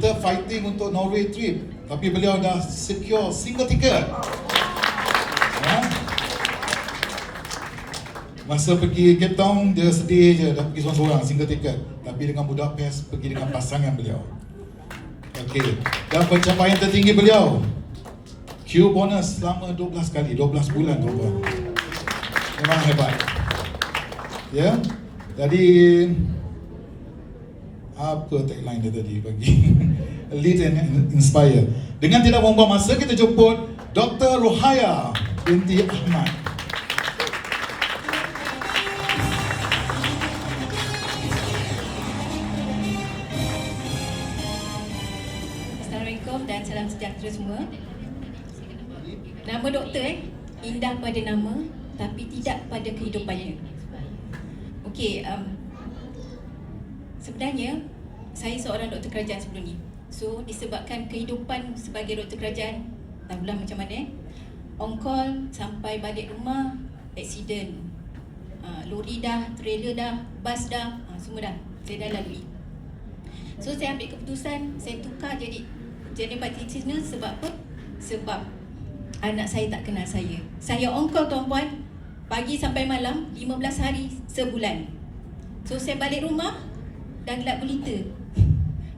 Kita fighting untuk Norway trip, tapi beliau dah secure single ticket. Masa pergi Cape Town, dia sedih je, dah pergi seorang-seorang single ticket. Tapi dengan Budapest, pergi dengan pasangan beliau. Okey, dan pencapaian tertinggi beliau, Q bonus selama 12 kali, 12 bulan tuan-tuan. Memang hebat. Ya, jadi apa tagline dia tadi bagi lead and inspire. Dengan tidak membuang masa, kita jemput Dr. Rohaya binti Ahmad. Assalamualaikum dan salam sejahtera semua. Nama doktor indah pada nama tapi tidak pada kehidupannya. Okey, sebenarnya saya seorang doktor kerajaan sebelum ni. So disebabkan kehidupan sebagai doktor kerajaan, tahulah macam mana on call sampai balik rumah, accident, lori dah, trailer dah, bas dah, semua dah saya dah lalui. So saya ambil keputusan saya tukar jadi general practitioner. Sebab apa? Sebab anak saya tak kenal saya. Saya on call tuan-puan, pagi sampai malam, 15 hari sebulan. So saya balik rumah dah gelap gulita.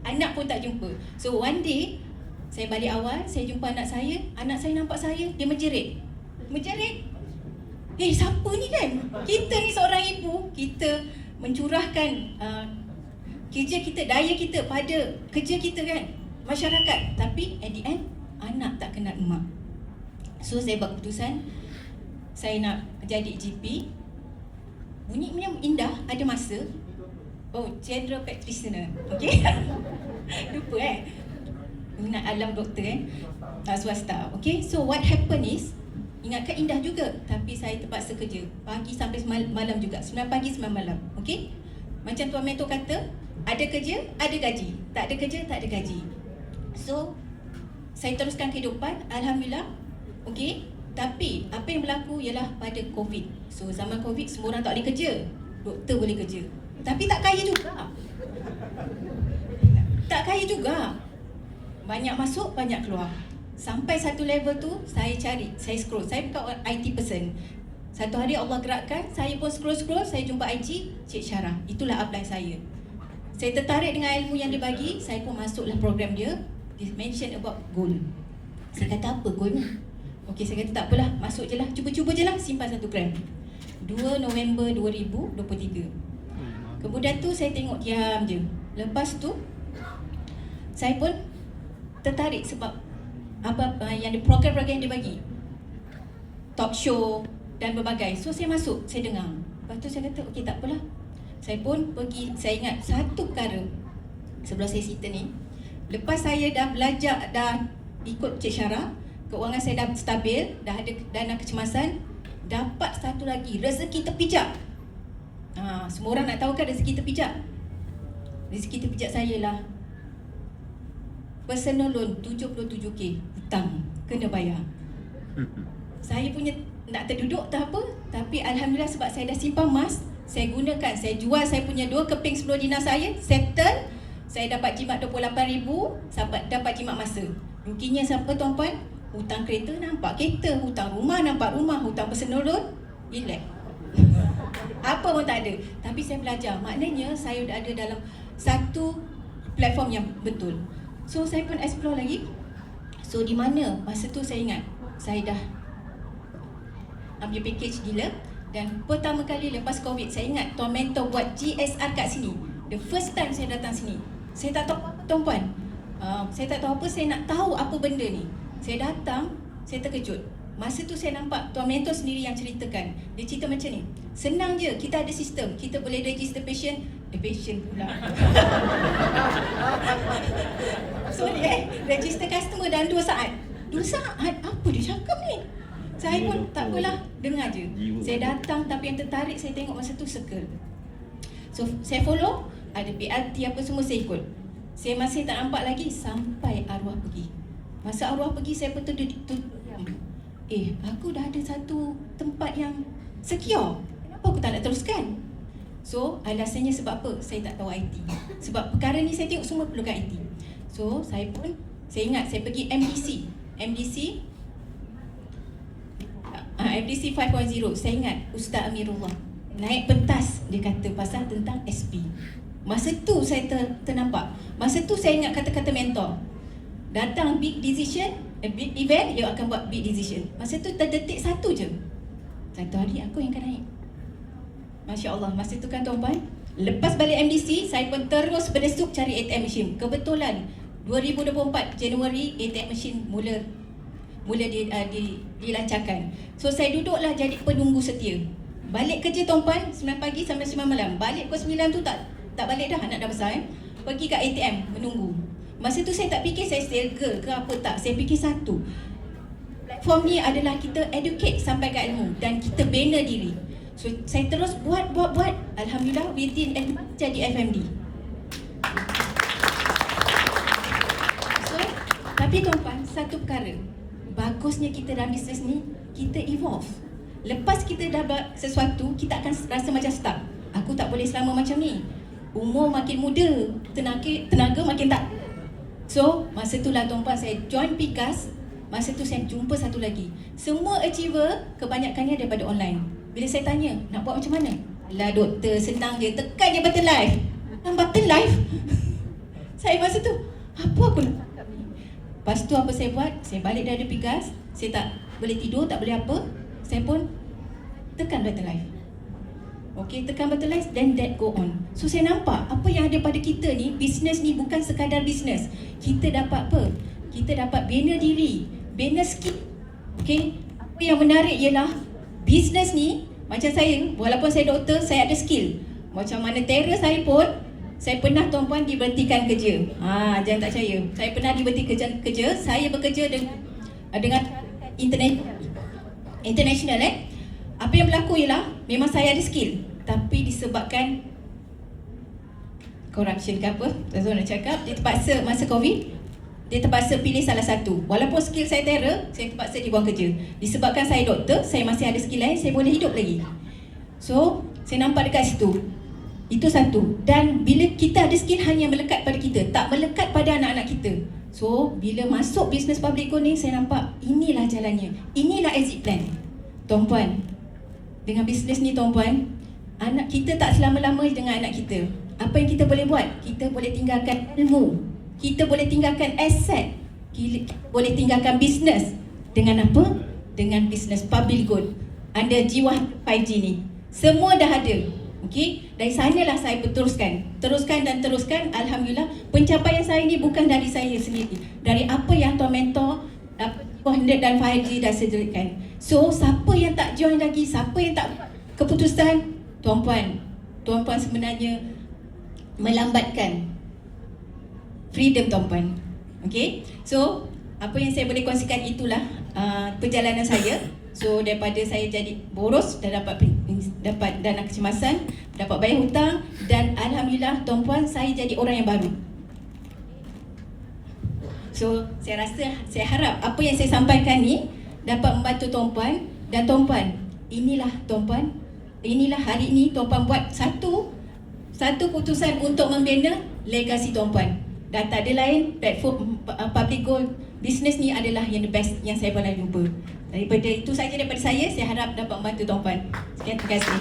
Anak pun tak jumpa. So one day saya balik awal, saya jumpa anak saya nampak saya, dia menjerit. Menjerit. Siapa ni kan? Kita ni seorang ibu, kita mencurahkan kerja kita, daya kita pada kerja kita kan, masyarakat. Tapi at the end, anak tak kenal emak. So saya buat keputusan, saya nak jadi GP. Bunyinya indah, ada masa. Oh, general practitioner. Okay. Lupa minat alam doktor swasta. Okay, so what happen is, ingatkan indah juga, tapi saya terpaksa kerja pagi sampai malam juga, 9 pagi 9 malam. Okay, macam Tuan Mentor kata, ada kerja, ada gaji. Tak ada kerja, tak ada gaji. So saya teruskan kehidupan, Alhamdulillah. Okay, tapi apa yang berlaku ialah pada COVID. So zaman COVID, semua orang tak boleh kerja, doktor boleh kerja. Tapi tak kaya juga. Tak kaya juga. Banyak masuk, banyak keluar. Sampai satu level tu, saya cari, saya scroll. Saya bukan orang IT person. Satu hari Allah gerakkan, saya pun scroll-scroll, saya jumpa IG, Cik Syarah. Itulah upline saya. Saya tertarik dengan ilmu yang dia bagi, saya pun masuklah program dia. Dia mention about goal. Saya kata, apa goal ni? Okey, saya kata tak apalah, masuk je lah, cuba-cuba je lah, simpan 1 gram. 2 November 2023. Kemudian tu saya tengok diam je. Lepas tu saya pun tertarik sebab apa yang program-program yang dia bagi, talk show dan berbagai. So saya masuk, saya dengar. Lepas tu saya kata okey tak apalah. Saya pun pergi, saya ingat satu perkara sebelah saya cerita ni. Lepas saya dah belajar, dah ikut Cik Syarah, keuangan saya dah stabil, dah ada dana kecemasan, dapat satu lagi, rezeki terpijak. Semua orang nak tahu kan rezeki terpijak? Rezeki terpijak saya lah personal loan 77k, hutang kena bayar. Saya punya nak terduduk tak apa, tapi Alhamdulillah sebab saya dah simpan emas, saya gunakan, saya jual saya punya 2 keping 10 dinar saya, settle, saya dapat jimat 28,000, dapat jimat masa. Ruginya siapa tuan-puan? Hutang kereta nampak kereta, hutang rumah nampak rumah, hutang personal loan, relax. Apa pun tak ada. Tapi saya belajar, maknanya saya dah ada dalam satu platform yang betul. So saya pun explore lagi. So di mana masa tu saya ingat saya dah ambil package gila. Dan pertama kali lepas COVID, saya ingat Tuan Mentor buat GSR kat sini. The first time saya datang sini, saya tak tahu apa tuan-puan. Saya tak tahu apa, saya nak tahu apa benda ni. Saya datang, saya terkejut. Masa tu saya nampak Tuan Mentor sendiri yang ceritakan. Dia cerita macam ni, senang je, kita ada sistem, kita boleh register patient. Patient pula. Sorry register customer dalam 2 saat. 2 saat? Apa dia cakap ni? Saya pun tak apalah, dengar je. Saya datang, tapi yang tertarik saya tengok masa tu circle. So saya follow, ada BRT apa semua saya ikut. Saya masih tak nampak lagi sampai arwah pergi. Masa arwah pergi, saya betul diam. Aku dah ada satu tempat yang secure, kenapa aku tak nak teruskan? So alasannya sebab apa? Saya tak tahu IT. Sebab perkara ni saya tengok semua perlukan IT. So saya ingat saya pergi MDC 5.0. Saya ingat Ustaz Amirullah naik pentas, dia kata pasal tentang SP. Masa tu saya ternampak. Masa tu saya ingat kata-kata mentor. Datang big decision, big event, you akan buat big decision. Masa tu terdetik satu je. Satu hari aku yang akan naik. Masya Allah, masa tu kan tuan-tuan, lepas balik MDC, saya pun terus berdesuk cari ATM machine. Kebetulan 2024 Januari ATM machine mula dilancarkan. So saya duduklah jadi penunggu setia. Balik kerja tuan-tuan 9 pagi sampai 9 malam. Balik pukul 9 tu tak balik dah, anak dah besar Pergi kat ATM menunggu. Masa tu saya tak fikir saya stelga ke apa tak. Saya fikir satu, platform ni adalah kita educate sampai ke ilmu dan kita bina diri. So saya terus buat. Alhamdulillah within a month jadi FMD. So tapi tuan-tuan, satu perkara bagusnya kita dalam bisnes ni, kita evolve. Lepas kita dah buat sesuatu, kita akan rasa macam stuck. Aku tak boleh selama macam ni. Umur makin muda, tenaga makin tak. So masa tu lah tuan-tuan saya join Pikas. Masa tu saya jumpa satu lagi. Semua achiever kebanyakannya daripada online. Bila saya tanya, nak buat macam mana? Alah doktor, senang je, tekan je button live. Tekan button live? Saya masa tu, apa aku nak cakap ni? Lepas tu apa saya buat? Saya balik dari Pikas. Saya tak boleh tidur, tak boleh apa. Saya pun tekan button live. Okay, tekan button live, then that go on. So saya nampak apa yang ada pada kita ni, bisnes ni bukan sekadar bisnes. Kita dapat apa? Kita dapat bina diri, bina skill. Okay, apa yang menarik ialah bisnes ni, macam saya, walaupun saya doktor, saya ada skill. Macam mana terror saya pun, saya pernah tuan-puan diberhentikan kerja. Jangan tak percaya. Saya pernah diberhentikan kerja. Saya bekerja dengan international. Apa yang berlaku ialah memang saya ada skill, tapi disebabkan corruption ke apa, saya nak cakap, dia terpaksa masa COVID, dia terpaksa pilih salah satu. Walaupun skill saya terror, saya terpaksa dibuang kerja. Disebabkan saya doktor, saya masih ada skill lain, saya boleh hidup lagi. So, saya nampak dekat situ. Itu satu. Dan bila kita ada skill, hanya melekat pada kita, tak melekat pada anak-anak kita. So, bila masuk bisnes public ni, saya nampak inilah jalannya. Inilah exit plan. Tuan-puan, dengan bisnes ni tuan-puan, anak kita tak selama-lama dengan anak kita. Apa yang kita boleh buat? Kita boleh tinggalkan ilmu, kita boleh tinggalkan aset, kita boleh tinggalkan bisnes. Dengan apa? Dengan bisnes public good. Anda jiwa 5G ni, semua dah ada. Okey, dari sanalah saya teruskan. Alhamdulillah, pencapaian saya ni bukan dari saya sendiri, dari apa yang tuan mentor, apa 100 dan 5G dah sediakan. So, siapa yang tak join lagi, siapa yang tak keputusan, tuan-puan sebenarnya melambatkan freedom tuan-puan. Okey, so apa yang saya boleh kongsikan itulah perjalanan saya. So daripada saya jadi boros, dah dapat dana kecemasan, dapat bayar hutang, dan alhamdulillah tuan-puan, saya jadi orang yang baru. So saya harap apa yang saya sampaikan ni dapat membantu tuan-puan. Dan tuan-puan, inilah hari ini tuan-puan buat satu keputusan untuk membina legasi tuan-puan. Dan tak ada lain, platform public goal business ni adalah yang the best yang saya pernah jumpa. Daripada itu saja daripada saya harap dapat membantu tuan-puan. Sekian, terima kasih.